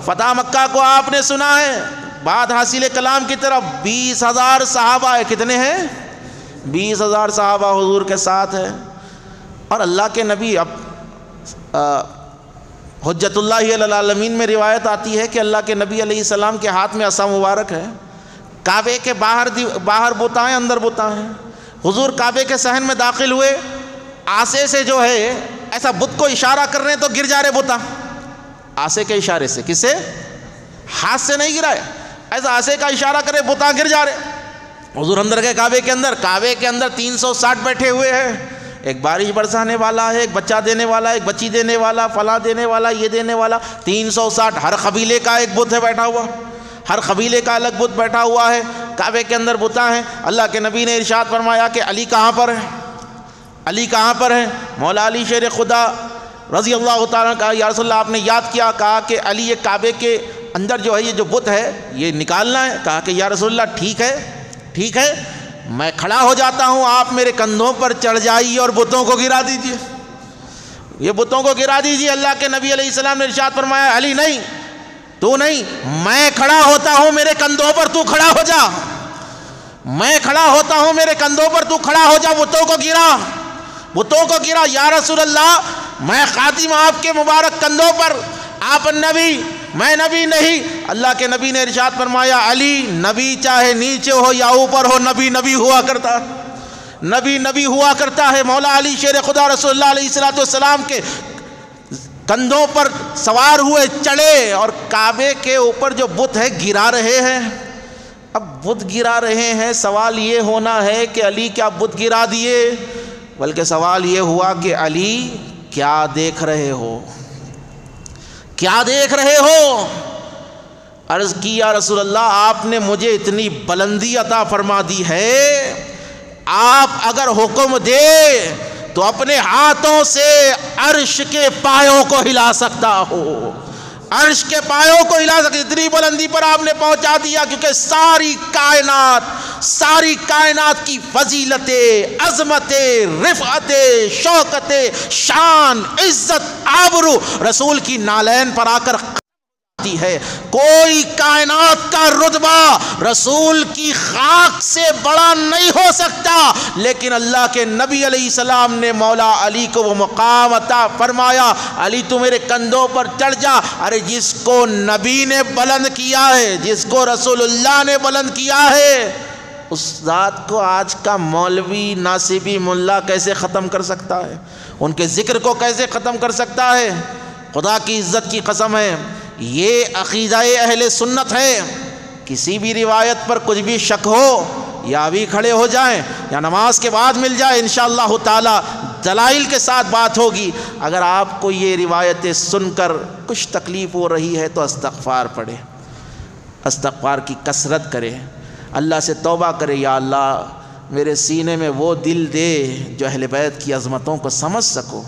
فتح مکہ کو آپ نے سنا ہے، بات حاصل کلام کی طرف 20,000 صحابہ ہے، کتنے ہیں؟ 20,000 صحابہ حضور کے ساتھ ہے، اور اللہ کے نبی اب حجت اللہ علی العالمین میں روایت آتی ہے کہ اللہ کے نبی علیہ السلام کے ہاتھ میں عصا مبارک ہے، کعبے کے باہر بتائیں اندر بتائیں، حضور کعبے کے صحن میں داخل ہوئے، آسے سے جو ہے ایسا بت کو اشارہ کر رہے ہیں تو گر جا رہے بتا، آسے کے اشارے سے، کس سے؟ ہاتھ سے نہیں گرائے، ایسا آسے کا اشارہ کرے بتا گر جا رہے۔ حضور اندر گئے کعبے کے اندر 360 بیٹھے ہوئے ہیں، ایک بارش برسانے والا ہے، ایک بچہ دینے والا، ایک بچی دینے والا، فلاں دینے والا، یہ دینے والا، 360، ہر قبیلے کا ایک بت ہے بیٹھا ہوا، ہر قبیلے کا الگ بت بیٹھا ہوا ہے، کعبے کے اندر بتا ہیں۔ اللہ کے نبی نے ارشاد فرمایا کہ علی کہاں پر ہے؟ علی کہاں پر ہے؟ مولا علی شیر خدا رضی اللہ تعالیٰ کہا یا رسول اللہ، آپ نے یاد کیا؟ کہا کہ علی یہ کعبے کے اندر جو ہے یہ جو بت ہے یہ نکالنا ہے۔ کہا کہ یا رسول اللہ ٹھیک ہے میں کھڑا ہو جاتا ہوں، آپ میرے کندھوں پر چڑھ جائیے اور بتوں کو گرا دیجیے، یہ بتوں کو گرا دیجیے۔ اللہ کے نبی علیہ السلام نے ارشاد فرمایا علی نہیں، تو نہیں، میں کھڑا ہوتا ہوں میرے کندھوں پر تو کھڑا ہو جا، میں کھڑا ہوتا ہوں میرے کندھوں پر تو کھڑا ہو جا، بتوں کو گرا۔ یا رسول اللہ میں خاتم آپ کے مبارک کندھوں پر، آپ نبی میں نبی نہیں۔ اللہ کے نبی نے ارشاد فرمایا علی نبی چاہے نیچے ہو یا اوپر ہو، نبی ہوا کرتا ہے۔ مولا علی شیر خدا رسول اللہ علیہ السلام کے کندھوں پر سوار ہوئے، چڑھے، اور کعبے کے اوپر جو بت ہے گرا رہے ہیں۔ اب بت گرا رہے ہیں، سوال یہ ہونا ہے کہ علی کیا بت گرا دیے، بلکہ سوال یہ ہوا کہ علی کیا دیکھ رہے ہو؟ عرض کی یا رسول اللہ آپ نے مجھے اتنی بلندی عطا فرما دی ہے، آپ اگر حکم دے تو اپنے ہاتھوں سے عرش کے پایوں کو ہلا سکتا ہو، عرش کے پایوں کو ہلا سکتا، اتنی بلندی پر آپ نے پہنچا دیا، کیونکہ ساری کائنات کی فضیلتیں، عظمتیں، رفعتیں، شوکتیں، شان، عزت، آبرو رسول کی نالین پر آ کر ہے۔ کوئی کائنات کا رتبہ رسول کی خاک سے بڑا نہیں ہو سکتا، لیکن اللہ کے نبی علیہ السلام نے مولا علی کو وہ مقام عطا فرمایا، علی تو میرے کندھوں پر چڑھ جا۔ ارے جس کو نبی نے بلند کیا ہے، جس کو رسول اللہ نے بلند کیا ہے، اس ذات کو آج کا مولوی ناصبی ملا کیسے ختم کر سکتا ہے؟ ان کے ذکر کو کیسے ختم کر سکتا ہے؟ خدا کی عزت کی قسم ہے، یہ عقیدہ اہل سنت ہے۔ کسی بھی روایت پر کچھ بھی شک ہو، یا ابھی کھڑے ہو جائیں یا نماز کے بعد مل جائے، انشاءاللہ تعالی دلائل کے ساتھ بات ہوگی۔ اگر آپ کو یہ روایتیں سن کر کچھ تکلیف ہو رہی ہے تو استغفار پڑھے، استغفار کی کثرت کرے، اللہ سے توبہ کرے، یا اللہ میرے سینے میں وہ دل دے جو اہل بیت کی عظمتوں کو سمجھ سکو۔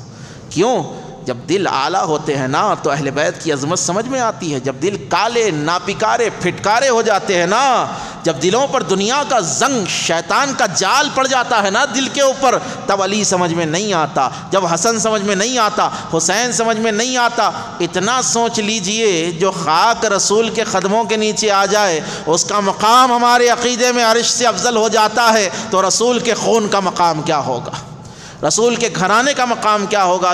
کیوں؟ جب دل اعلیٰ ہوتے ہیں نا تو اہل بیت کی عظمت سمجھ میں آتی ہے۔ جب دل کالے، ناپکارے، پھٹکارے ہو جاتے ہیں نا، جب دلوں پر دنیا کا زنگ، شیطان کا جال پڑ جاتا ہے نا دل کے اوپر، تب علی سمجھ میں نہیں آتا، جب حسن سمجھ میں نہیں آتا، حسین سمجھ میں نہیں آتا۔ اتنا سوچ لیجئے جو خاک رسول کے قدموں کے نیچے آ جائے، اس کا مقام ہمارے عقیدے میں عرش سے افضل ہو جاتا ہے، تو رسول کے خون کا مقام کیا ہوگا، رسول کے گھرانے کا مقام کیا ہوگا؟